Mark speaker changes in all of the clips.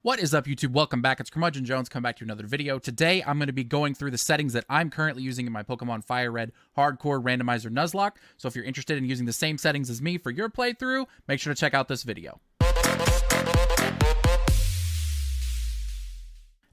Speaker 1: What is up, YouTube? Welcome back. It's Curmudgeon Jones. Come back to another video. Today, I'm going to be going through the settings that I'm currently using in my Pokemon FireRed Hardcore Randomizer Nuzlocke. So if you're interested in using the same settings as me for your playthrough, make sure to check out this video.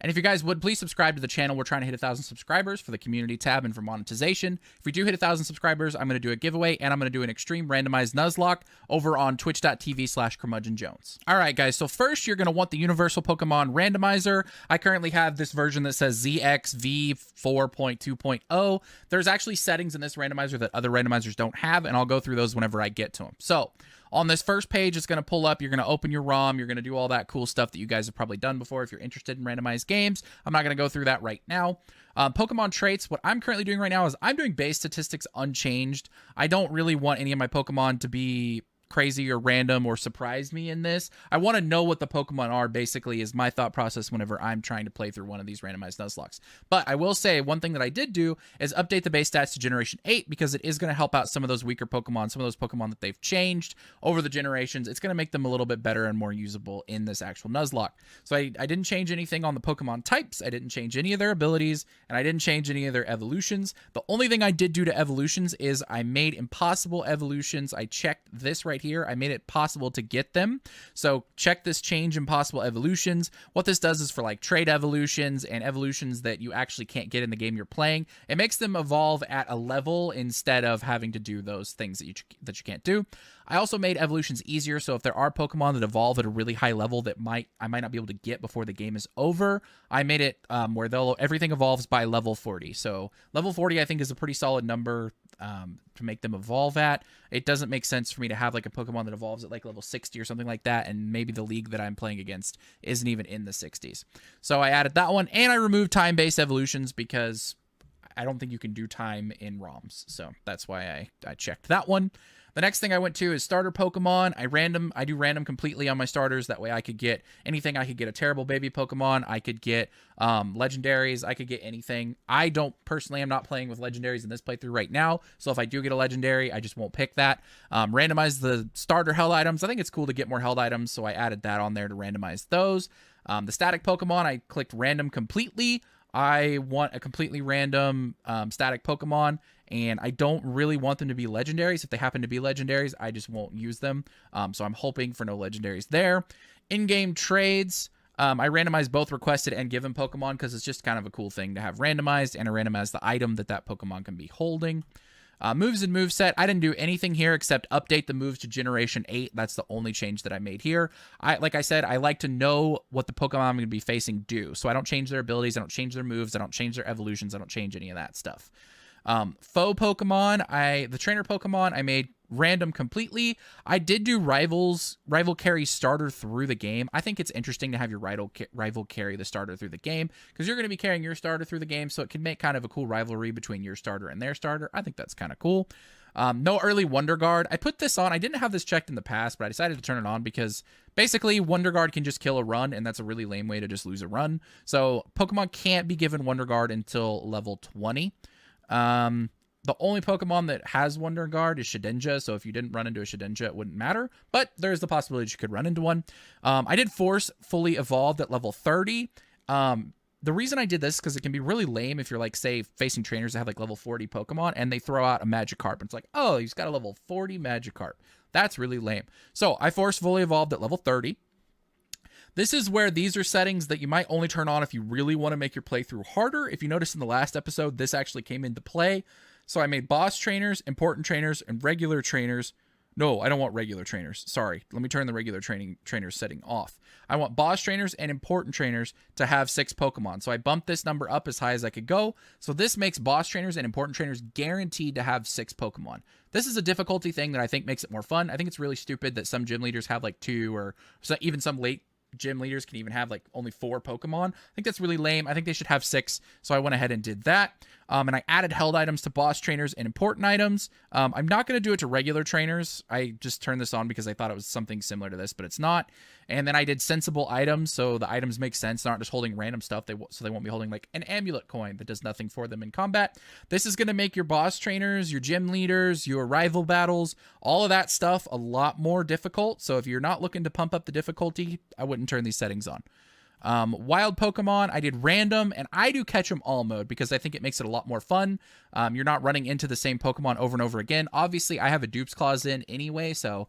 Speaker 1: And if you guys would, please subscribe to the channel. We're trying to hit 1,000 subscribers for the community tab and for monetization. If we do hit 1,000 subscribers, I'm going to do a giveaway, and I'm going to do an extreme randomized Nuzlocke over on twitch.tv/CurmudgeonJones. All right, guys, so first you're going to want the Universal Pokemon Randomizer. I currently have this version that says ZXV4.2.0. There's actually settings in this randomizer that other randomizers don't have, and I'll go through those whenever I get to them. So on this first page, it's going to pull up. You're going to open your ROM. You're going to do all that cool stuff that you guys have probably done before if you're interested in randomized games. I'm not going to go through that right now. Pokemon traits, what I'm currently doing right now is I'm doing base statistics unchanged. I don't really want any of my Pokemon to be crazy or random or surprise me in this. I want to know what the Pokemon are, basically, is my thought process whenever I'm trying to play through one of these randomized Nuzlockes. But I will say one thing that I did do is update the base stats to Generation 8 because it is going to help out some of those weaker Pokemon, some of those Pokemon that they've changed over the generations. It's going to make them a little bit better and more usable in this actual Nuzlocke. So I didn't change anything on the Pokemon types. I didn't change any of their abilities, and I didn't change any of their evolutions. The only thing I did do to evolutions is I made impossible evolutions. I checked this right here. I made it possible to get them. So check this change impossible evolutions. What this does is for like trade evolutions and evolutions that you actually can't get in the game you're playing, it makes them evolve at a level instead of having to do those things that you can't do. I also made evolutions easier, so if there are Pokemon that evolve at a really high level that I might not be able to get before the game is over, I made it where everything evolves by level 40. So level 40 I think is a pretty solid number to make them evolve at. It doesn't make sense for me to have like a Pokemon that evolves at like level 60 or something like that, and maybe the league that I'm playing against isn't even in the 60s. So I added that one, and I removed time-based evolutions because I don't think you can do time in ROMs. So that's why I checked that one. The next thing I went to is starter Pokemon. I do random completely on my starters. That way I could get anything. I could get a terrible baby Pokemon. I could get legendaries. I could get anything. I am not playing with legendaries in this playthrough right now. So if I do get a legendary, I just won't pick that. Randomize the starter held items. I think it's cool to get more held items, so I added that on there to randomize those. The static Pokemon, I clicked random completely. I want a completely random static Pokemon, and I don't really want them to be legendaries. If they happen to be legendaries, I just won't use them. So I'm hoping for no legendaries there. In-game trades, I randomized both requested and given Pokemon because it's just kind of a cool thing to have randomized, and I randomized the item that Pokemon can be holding. Moves and moveset, I didn't do anything here except update the moves to Generation 8. That's the only change that I made here. Like I said, I like to know what the Pokemon I'm going to be facing do. So I don't change their abilities, I don't change their moves, I don't change their evolutions, I don't change any of that stuff. Foe Pokemon, the trainer Pokemon, I made random completely. I did do rival carry starter through the game. I think it's interesting to have your rival carry the starter through the game because you're going to be carrying your starter through the game, so it can make kind of a cool rivalry between your starter and their starter. I think that's kind of cool. No early Wonder Guard. I put this on. I didn't have this checked in the past, but I decided to turn it on because basically Wonder Guard can just kill a run, and that's a really lame way to just lose a run. So Pokemon can't be given Wonder Guard until level 20. The only Pokemon that has Wonder Guard is Shedinja, so if you didn't run into a Shedinja, it wouldn't matter, but there's the possibility you could run into one. I did force fully evolved at level 30. The reason I did this is because it can be really lame if you're, like, say, facing trainers that have, like, level 40 Pokemon, and they throw out a Magikarp, and it's like, oh, he's got a level 40 Magikarp. That's really lame. So I forced fully evolved at level 30. This is where these are settings that you might only turn on if you really want to make your playthrough harder. If you noticed in the last episode, this actually came into play. So I made boss trainers, important trainers, and regular trainers. No, I don't want regular trainers. Sorry. Let me turn the regular trainers setting off. I want boss trainers and important trainers to have 6 Pokemon. So I bumped this number up as high as I could go. So this makes boss trainers and important trainers guaranteed to have 6 Pokemon. This is a difficulty thing that I think makes it more fun. I think it's really stupid that some gym leaders have like 2 or even some late gym leaders can even have like only 4 Pokemon. I think that's really lame. I think they should have 6. So I went ahead and did that. And I added held items to boss trainers and important items. I'm not going to do it to regular trainers. I just turned this on because I thought it was something similar to this, but it's not. And then I did sensible items, so the items make sense. They're not just holding random stuff, so they won't be holding like an amulet coin that does nothing for them in combat. This is going to make your boss trainers, your gym leaders, your rival battles, all of that stuff a lot more difficult. So if you're not looking to pump up the difficulty, I wouldn't turn these settings on. Wild Pokemon, I did random, and I do catch 'em all mode because I think it makes it a lot more fun. You're not running into the same Pokemon over and over again. Obviously, I have a dupes clause in anyway, so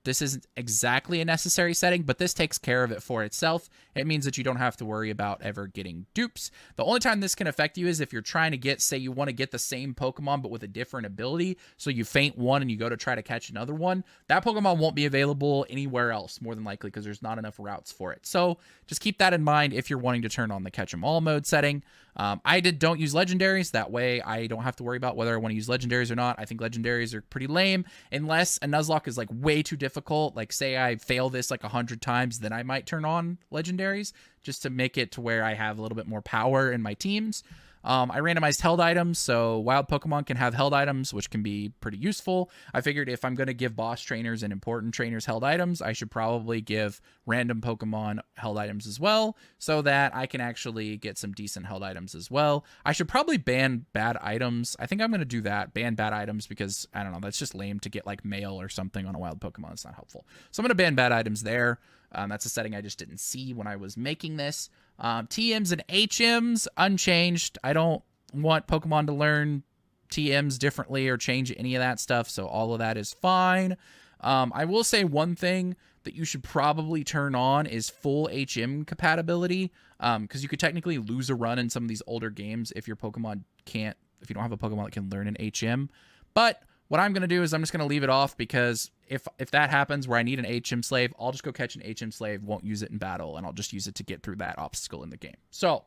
Speaker 1: this isn't exactly a necessary setting, but this takes care of it for itself. It means that you don't have to worry about ever getting dupes. The only time this can affect you is if you're trying to get, say you want to get the same Pokemon but with a different ability, so you faint one and you go to try to catch another one. That Pokemon won't be available anywhere else, more than likely, because there's not enough routes for it. So just keep that in mind if you're wanting to turn on the catch 'em all mode setting. I don't use legendaries. That way I don't have to worry about whether I want to use legendaries or not. I think legendaries are pretty lame unless a Nuzlocke is like way too difficult. Like say I fail this like 100 times, then I might turn on legendaries just to make it to where I have a little bit more power in my teams. I randomized held items, so wild Pokemon can have held items, which can be pretty useful. I figured if I'm going to give boss trainers and important trainers held items, I should probably give random Pokemon held items as well, so that I can actually get some decent held items as well. I should probably ban bad items. I think I'm going to do that, ban bad items, because, I don't know, that's just lame to get like mail or something on a wild Pokemon. It's not helpful. So I'm going to ban bad items there. That's a setting I just didn't see when I was making this. TMs and HMs, unchanged. I don't want Pokemon to learn TMs differently or change any of that stuff, so all of that is fine. I will say one thing that you should probably turn on is full HM compatibility, because you could technically lose a run in some of these older games if your Pokemon can't, if you don't have a Pokemon that can learn an HM. But what I'm going to do is I'm just going to leave it off, because if that happens where I need an HM slave, I'll just go catch an HM slave, won't use it in battle, and I'll just use it to get through that obstacle in the game. So,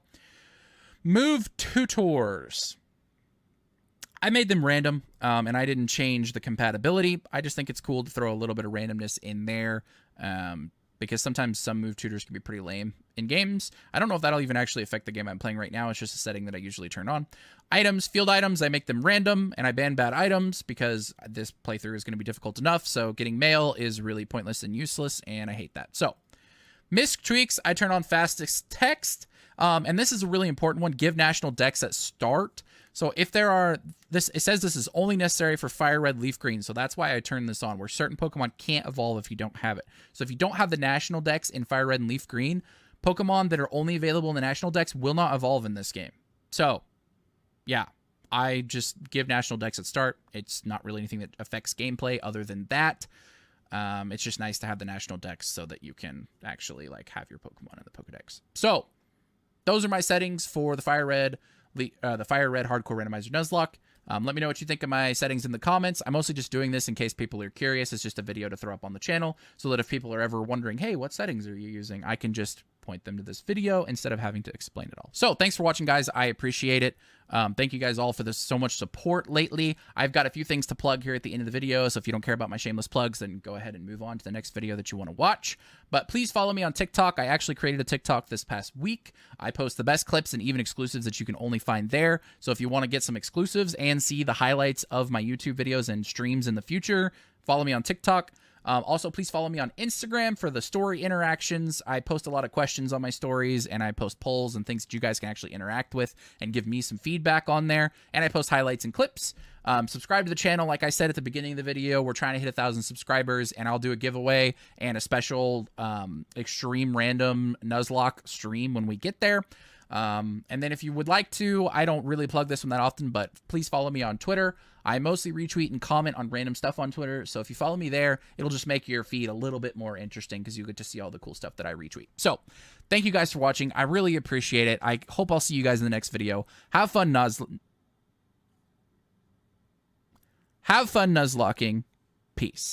Speaker 1: move tutors. I made them random, and I didn't change the compatibility. I just think it's cool to throw a little bit of randomness in there, because sometimes some move tutors can be pretty lame in games. I don't know if that'll even actually affect the game I'm playing right now. It's just a setting that I usually turn on. Items, field items, I make them random, and I ban bad items because this playthrough is going to be difficult enough, so getting mail is really pointless and useless, and I hate that. So, Misc tweaks, I turn on fastest text, and this is a really important one. Give national dex at start. So if there are, it says this is only necessary for FireRed, Leaf Green, so that's why I turned this on, where certain Pokemon can't evolve if you don't have it. So if you don't have the national dex in FireRed and Leaf Green, Pokemon that are only available in the national dex will not evolve in this game. So, yeah, I just give national dex at start. It's not really anything that affects gameplay other than that. It's just nice to have the national dex so that you can actually like have your Pokemon in the Pokedex. So, those are my settings for the FireRed Hardcore Randomizer Nuzlocke. Let me know what you think of my settings in the comments. I'm mostly just doing this in case people are curious. It's just a video to throw up on the channel so that if people are ever wondering, hey, what settings are you using? I can just point them to this video instead of having to explain it all. So thanks for watching, guys. I appreciate it. Thank you guys all for this so much support lately. I've got a few things to plug here at the end of the video, so if you don't care about my shameless plugs, then go ahead and move on to the next video that you want to watch. But please follow me on TikTok. I actually created a TikTok this past week. I post the best clips and even exclusives that you can only find there. So if you want to get some exclusives and see the highlights of my YouTube videos and streams in the future, follow me on TikTok. Also, please follow me on Instagram for the story interactions. I post a lot of questions on my stories, and I post polls and things that you guys can actually interact with and give me some feedback on there. And I post highlights and clips. Subscribe to the channel. Like I said at the beginning of the video, we're trying to hit 1,000 subscribers, and I'll do a giveaway and a special extreme random Nuzlocke stream when we get there. And then if you would like to, I don't really plug this one that often, but please follow me on Twitter. I mostly retweet and comment on random stuff on Twitter, so if you follow me there, it'll just make your feed a little bit more interesting because you get to see all the cool stuff that I retweet. So, thank you guys for watching. I really appreciate it. I hope I'll see you guys in the next video. Have fun Nuzlocking. Peace.